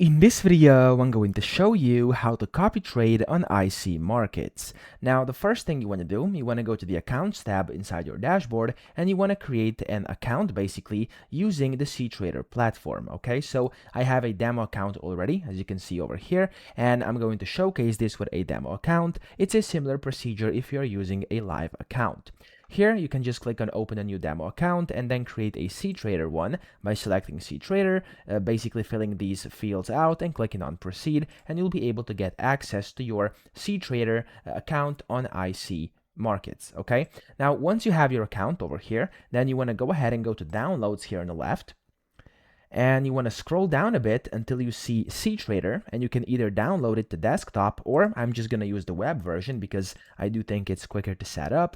In this video, I'm going to show you how to copy trade on IC markets. Now, the first thing you want to do, you want to go to the Accounts tab inside your dashboard, and you want to create an account basically using the CTrader platform. Okay, so I have a demo account already, as you can see over here, and I'm going to showcase this with a demo account. It's a similar procedure if you're using a live account. Here, you can just click on open a new demo account and then create a CTrader one by selecting CTrader, basically filling these fields out and clicking on proceed, and you'll be able to get access to your CTrader account on IC markets. Okay, now once you have your account over here, then you want to go ahead and go to downloads here on the left, and you want to scroll down a bit until you see CTrader, and you can either download it to desktop, or I'm just going to use the web version because I do think it's quicker to set up.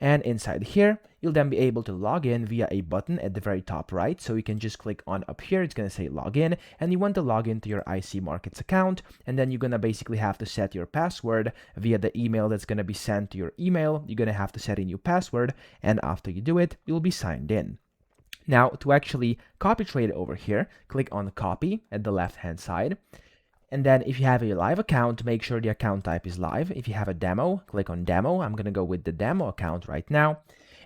And inside here, you'll then be able to log in via a button at the very top right. So you can just click on up here, it's going to say login, and you want to log into your IC Markets account. And then you're going to basically have to set your password via the email that's going to be sent to your email. You're going to have to set a new password, and after you do it, you'll be signed in. Now, to actually copy trade over here, click on copy at the left hand side. And then if you have a live account, make sure the account type is live. If you have a demo, click on demo. I'm going to go with the demo account right now.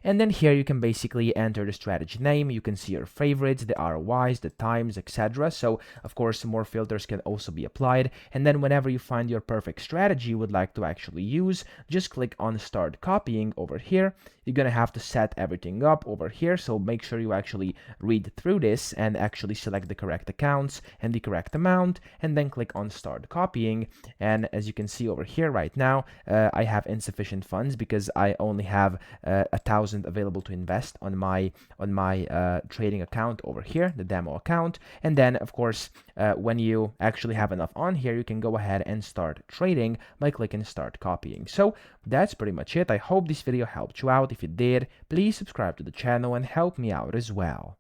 And then here you can basically enter the strategy name. You can see your favorites, the ROIs, the times, etc. So of course, more filters can also be applied. And then whenever you find your perfect strategy you would like to actually use, just click on start copying over here. You're going to have to set everything up over here. So make sure you actually read through this and actually select the correct accounts and the correct amount, and then click on start copying. And as you can see over here right now, I have insufficient funds because I only have 1,000 available to invest on my trading account over here, the demo account. And then of course, when you actually have enough on here, you can go ahead and start trading by clicking start copying. So that's pretty much it. I hope this video helped you out. If it did, please subscribe to the channel and help me out as well.